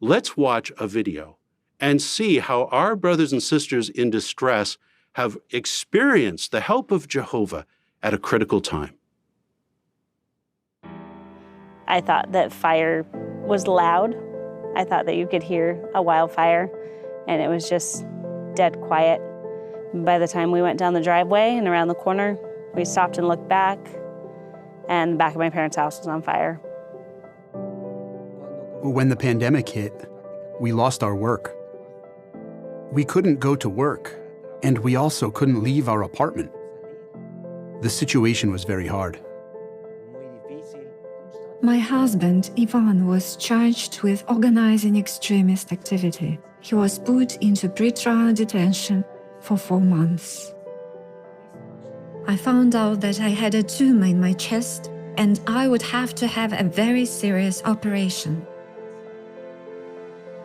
let's watch a video and see how our brothers and sisters in distress have experienced the help of Jehovah at a critical time. I thought that fire was loud. I thought that you could hear a wildfire, and it was just dead quiet. By the time we went down the driveway and around the corner, we stopped and looked back, and the back of my parents' house was on fire. When the pandemic hit, we lost our work. We couldn't go to work, and we also couldn't leave our apartment. The situation was very hard. My husband, Ivan, was charged with organizing extremist activity. He was put into pretrial detention for 4 months. I found out that I had a tumor in my chest and I would have to have a very serious operation.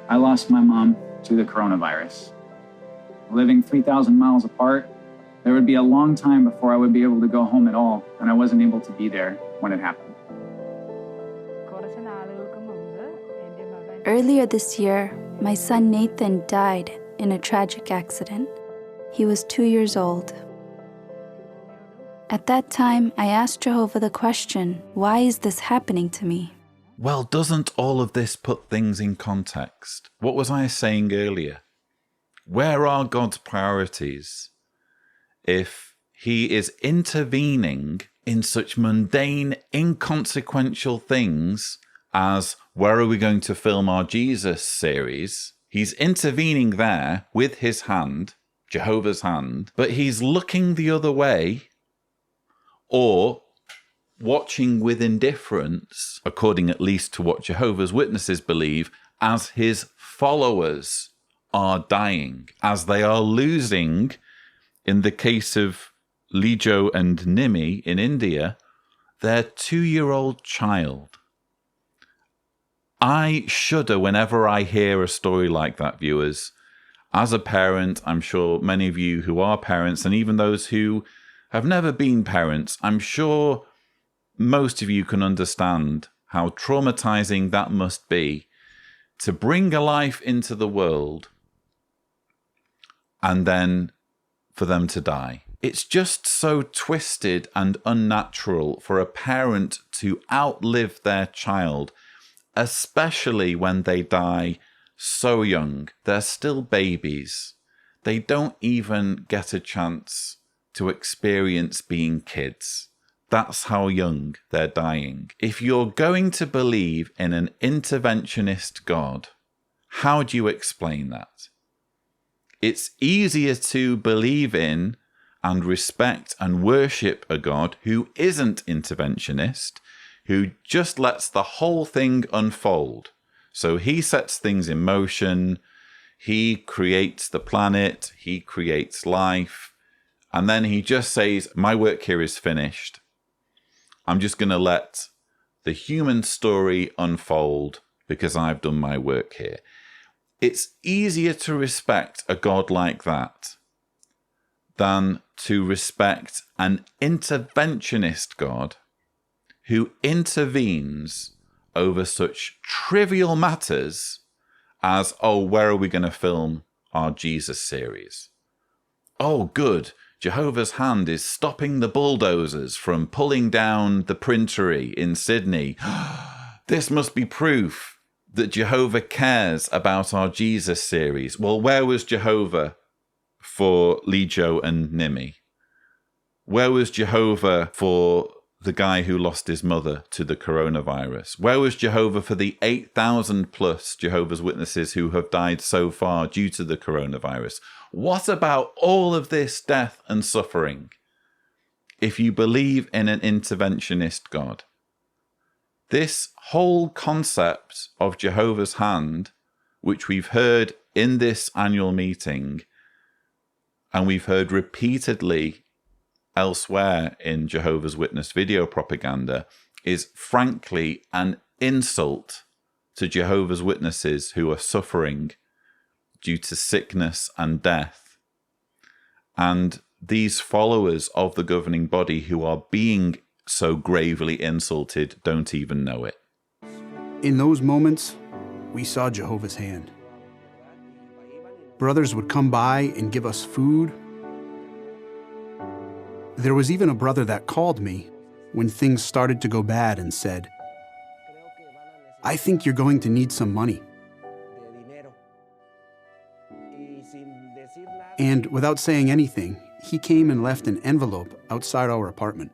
I lost my mom to the coronavirus. Living 3,000 miles apart, there would be a long time before I would be able to go home at all, and I wasn't able to be there when it happened. Earlier this year, my son Nathan died in a tragic accident. He was 2 years old. At that time, I asked Jehovah the question, why is this happening to me? Well, doesn't all of this put things in context? What was I saying earlier? Where are God's priorities if he is intervening in such mundane, inconsequential things as where are we going to film our Jesus series? He's intervening there with his hand, Jehovah's hand, but he's looking the other way or watching with indifference, according at least to what Jehovah's Witnesses believe, as his followers are dying, as they are losing, in the case of Lijo and Nimi in India, their 2-year-old child. I shudder whenever I hear a story like that, viewers. As a parent, I'm sure many of you who are parents, and even those who have never been parents, I'm sure most of you can understand how traumatizing that must be to bring a life into the world and then for them to die. It's just so twisted and unnatural for a parent to outlive their child, especially when they die so young. They're still babies. They don't even get a chance to experience being kids. That's how young they're dying. If you're going to believe in an interventionist God, how do you explain that? It's easier to believe in and respect and worship a God who isn't interventionist, who just lets the whole thing unfold. So he sets things in motion, he creates the planet, he creates life, and then he just says, my work here is finished. I'm just going to let the human story unfold because I've done my work here. It's easier to respect a God like that than to respect an interventionist God who intervenes over such trivial matters as, oh, where are we going to film our Jesus series? Oh, good. Jehovah's hand is stopping the bulldozers from pulling down the printery in Sydney. This must be proof that Jehovah cares about our Jesus series. Well, where was Jehovah for Lijo and Nimi? Where was Jehovah for the guy who lost his mother to the coronavirus? Where was Jehovah for the 8,000 plus Jehovah's Witnesses who have died so far due to the coronavirus? What about all of this death and suffering if you believe in an interventionist God? This whole concept of Jehovah's hand, which we've heard in this annual meeting, and we've heard repeatedly elsewhere in Jehovah's Witness video propaganda, is frankly an insult to Jehovah's Witnesses who are suffering due to sickness and death. And these followers of the governing body who are being so gravely insulted don't even know it. In those moments, we saw Jehovah's hand. Brothers would come by and give us food. There was even a brother that called me when things started to go bad and said, "I think you're going to need some money." And without saying anything, he came and left an envelope outside our apartment.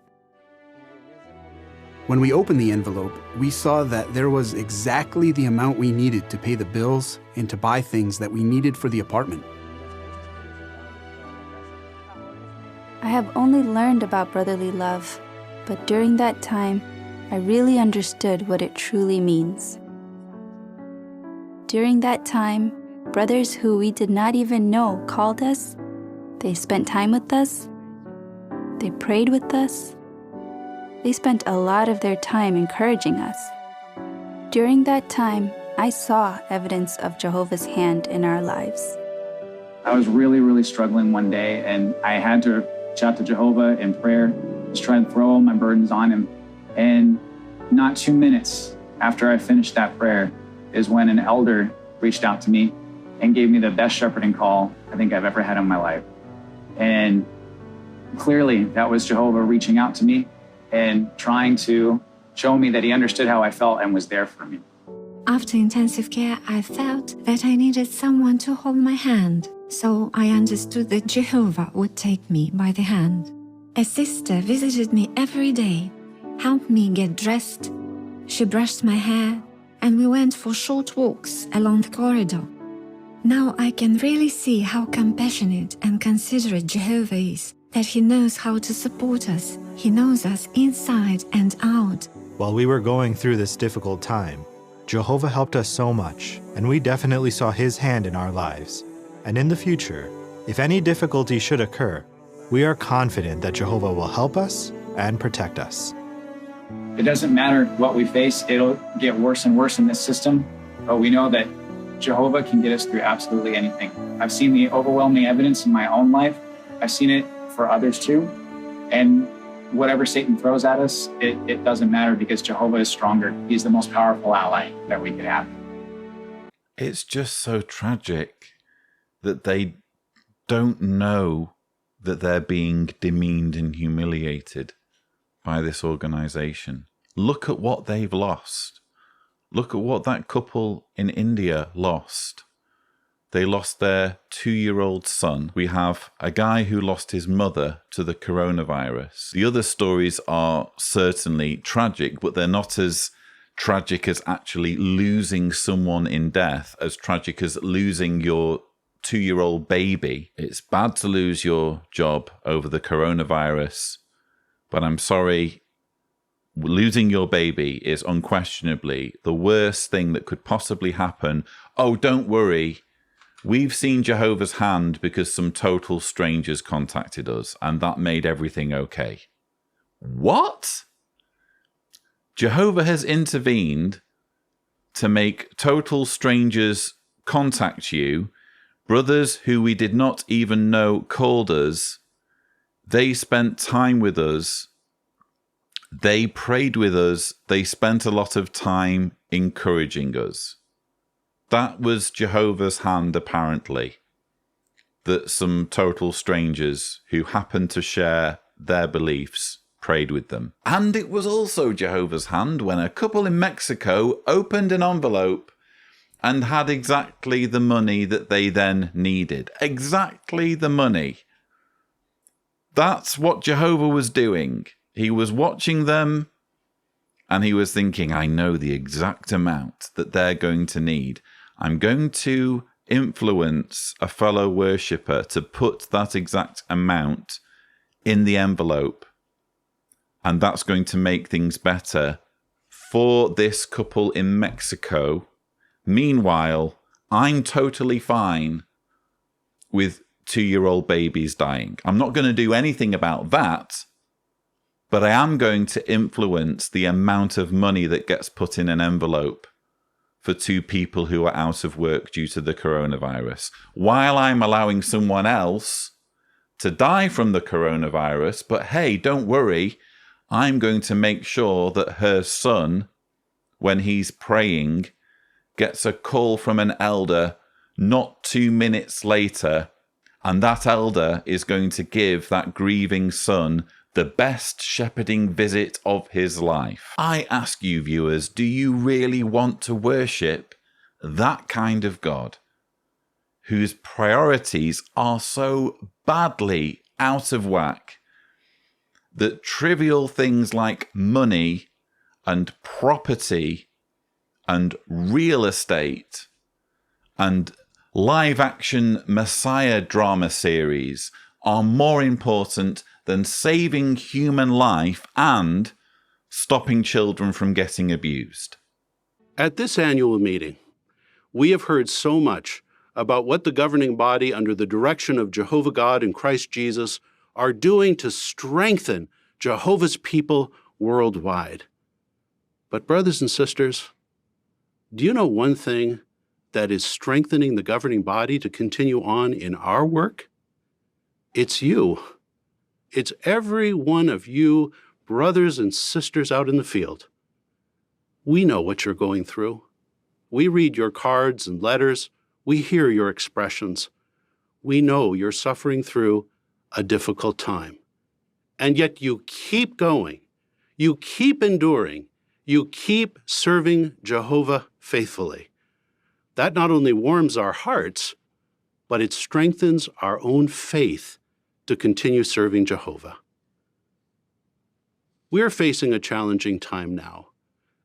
When we opened the envelope, we saw that there was exactly the amount we needed to pay the bills and to buy things that we needed for the apartment. I have only learned about brotherly love, but during that time, I really understood what it truly means. During that time, brothers who we did not even know called us, they spent time with us, they prayed with us, they spent a lot of their time encouraging us. During that time, I saw evidence of Jehovah's hand in our lives. I was really, really struggling one day, and I had to shout to Jehovah in prayer, just try to throw all my burdens on him. And not 2 minutes after I finished that prayer is when an elder reached out to me and gave me the best shepherding call I think I've ever had in my life. And clearly that was Jehovah reaching out to me and trying to show me that he understood how I felt and was there for me. After intensive care, I felt that I needed someone to hold my hand, so I understood that Jehovah would take me by the hand. A sister visited me every day, helped me get dressed. She brushed my hair, and we went for short walks along the corridor. Now I can really see how compassionate and considerate Jehovah is, that he knows how to support us. He knows us inside and out. While we were going through this difficult time, Jehovah helped us so much, and we definitely saw his hand in our lives. And in the future, if any difficulty should occur, we are confident that Jehovah will help us and protect us. It doesn't matter what we face, it'll get worse and worse in this system, but we know that Jehovah can get us through absolutely anything. I've seen the overwhelming evidence in my own life. I've seen it for others too. And whatever Satan throws at us, it doesn't matter because Jehovah is stronger. He's the most powerful ally that we could have. It's just so tragic that they don't know that they're being demeaned and humiliated by this organization. Look at what they've lost. Look at what that couple in India lost. They lost their 2-year-old son. We have a guy who lost his mother to the coronavirus. The other stories are certainly tragic, but they're not as tragic as actually losing someone in death, as tragic as losing your 2-year-old baby. It's bad to lose your job over the coronavirus, but I'm sorry, losing your baby is unquestionably the worst thing that could possibly happen. Oh, don't worry. We've seen Jehovah's hand because some total strangers contacted us, and that made everything okay. What? Jehovah has intervened to make total strangers contact you. Brothers who we did not even know called us. They spent time with us. They prayed with us. They spent a lot of time encouraging us. That was Jehovah's hand, apparently, that some total strangers who happened to share their beliefs prayed with them. And it was also Jehovah's hand when a couple in Mexico opened an envelope and had exactly the money that they then needed. Exactly the money. That's what Jehovah was doing. He was watching them and he was thinking, I know the exact amount that they're going to need. I'm going to influence a fellow worshipper to put that exact amount in the envelope. And that's going to make things better for this couple in Mexico. Meanwhile, I'm totally fine with 2-year-old babies dying. I'm not going to do anything about that, but I am going to influence the amount of money that gets put in an envelope for 2 people who are out of work due to the coronavirus, while I'm allowing someone else to die from the coronavirus. But hey, don't worry, I'm going to make sure that her son, when he's praying, gets a call from an elder not 2 minutes later, and that elder is going to give that grieving son the best shepherding visit of his life. I ask you, viewers, do you really want to worship that kind of God, whose priorities are so badly out of whack that trivial things like money and property and real estate and live-action Messiah drama series are more important than saving human life and stopping children from getting abused? At this annual meeting, we have heard so much about what the governing body under the direction of Jehovah God and Christ Jesus are doing to strengthen Jehovah's people worldwide. But brothers and sisters, do you know one thing that is strengthening the governing body to continue on in our work? It's you. It's every one of you, brothers and sisters out in the field. We know what you're going through. We read your cards and letters. We hear your expressions. We know you're suffering through a difficult time. And yet you keep going. You keep enduring. You keep serving Jehovah faithfully. That not only warms our hearts, but it strengthens our own faith to continue serving Jehovah. We're facing a challenging time now,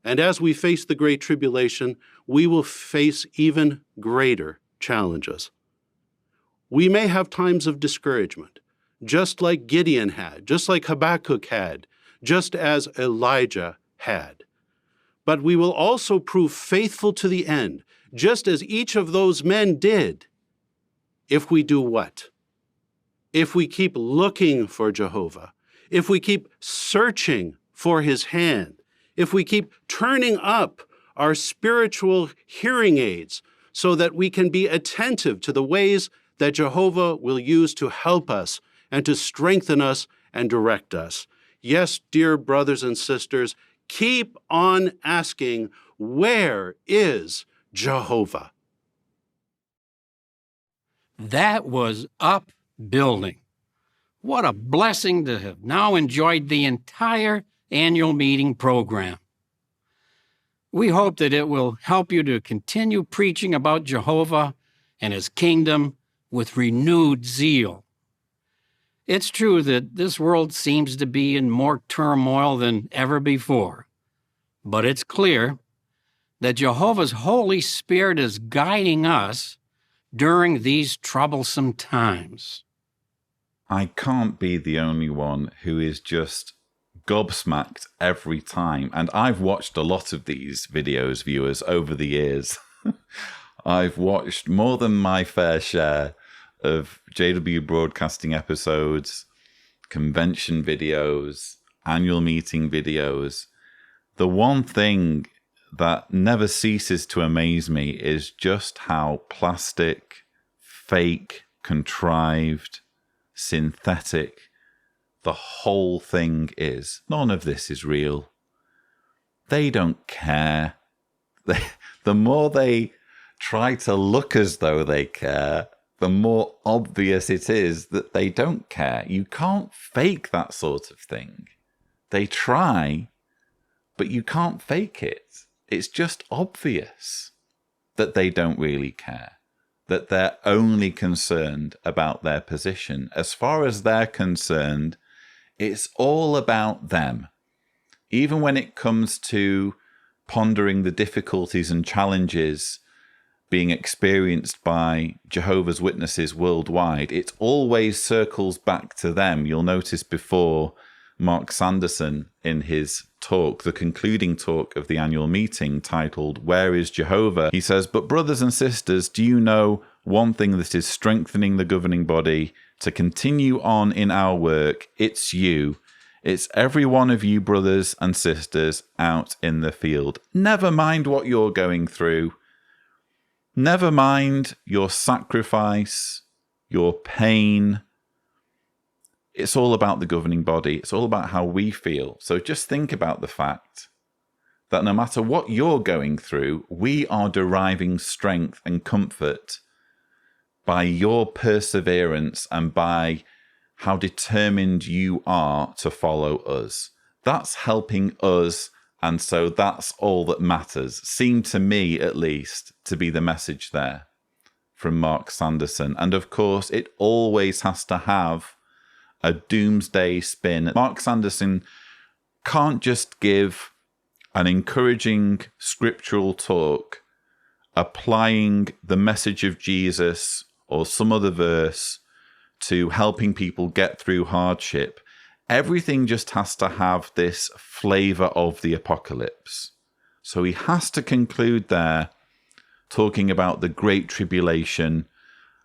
and as we face the Great Tribulation, we will face even greater challenges. We may have times of discouragement, just like Gideon had, just like Habakkuk had, just as Elijah had. But we will also prove faithful to the end, just as each of those men did, if we do what? If we keep looking for Jehovah, if we keep searching for his hand, if we keep turning up our spiritual hearing aids so that we can be attentive to the ways that Jehovah will use to help us and to strengthen us and direct us. Yes, dear brothers and sisters, keep on asking, where is Jehovah? That was upbuilding. What a blessing to have now enjoyed the entire annual meeting program. We hope that it will help you to continue preaching about Jehovah and his kingdom with renewed zeal. It's true that this world seems to be in more turmoil than ever before, but it's clear that Jehovah's Holy Spirit is guiding us during these troublesome times. I can't be the only one who is just gobsmacked every time. And I've watched a lot of these videos, viewers, over the years. I've watched more than my fair share of JW Broadcasting episodes, convention videos, annual meeting videos. The one thing that never ceases to amaze me is just how plastic, fake, contrived, synthetic the whole thing is. None of this is real. They don't care. The more they try to look as though they care, the more obvious it is that they don't care. You can't fake that sort of thing. They try, but you can't fake it. It's just obvious that they don't really care, that they're only concerned about their position. As far as they're concerned, it's all about them. Even when it comes to pondering the difficulties and challenges being experienced by Jehovah's Witnesses worldwide, it always circles back to them. You'll notice before Mark Sanderson, in his talk, the concluding talk of the annual meeting titled, "Where is Jehovah?" he says, "But brothers and sisters, do you know one thing that is strengthening the governing body to continue on in our work? It's you. It's every one of you brothers and sisters out in the field. Never mind what you're going through. Never mind your sacrifice, your pain. It's all about the governing body. It's all about how we feel. So just think about the fact that no matter what you're going through, we are deriving strength and comfort by your perseverance and by how determined you are to follow us. That's helping us, and so that's all that matters. Seemed to me, at least, to be the message there from Mark Sanderson. And of course, it always has to have a doomsday spin. Mark Sanderson can't just give an encouraging scriptural talk applying the message of Jesus or some other verse to helping people get through hardship. Everything just has to have this flavor of the apocalypse. So he has to conclude there talking about the Great Tribulation.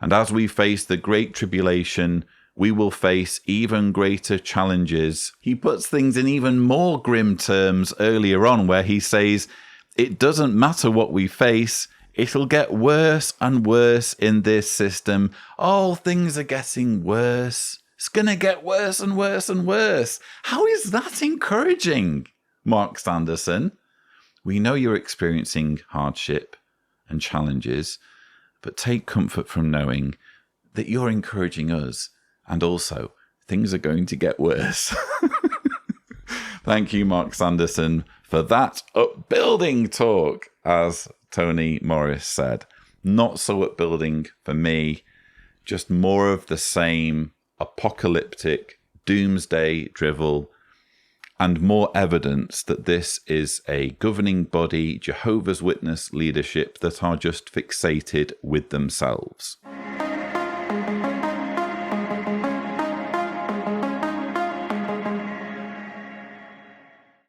And as we face the Great Tribulation, we will face even greater challenges. He puts things in even more grim terms earlier on, where he says, it doesn't matter what we face, it'll get worse and worse in this system. Oh, things are getting worse. It's going to get worse and worse and worse. How is that encouraging, Mark Sanderson? We know you're experiencing hardship and challenges, but take comfort from knowing that you're encouraging us. And also, things are going to get worse. Thank you, Mark Sanderson, for that upbuilding talk, as Tony Morris said. Not so upbuilding for me, just more of the same apocalyptic doomsday drivel, and more evidence that this is a governing body, Jehovah's Witness leadership, that are just fixated with themselves.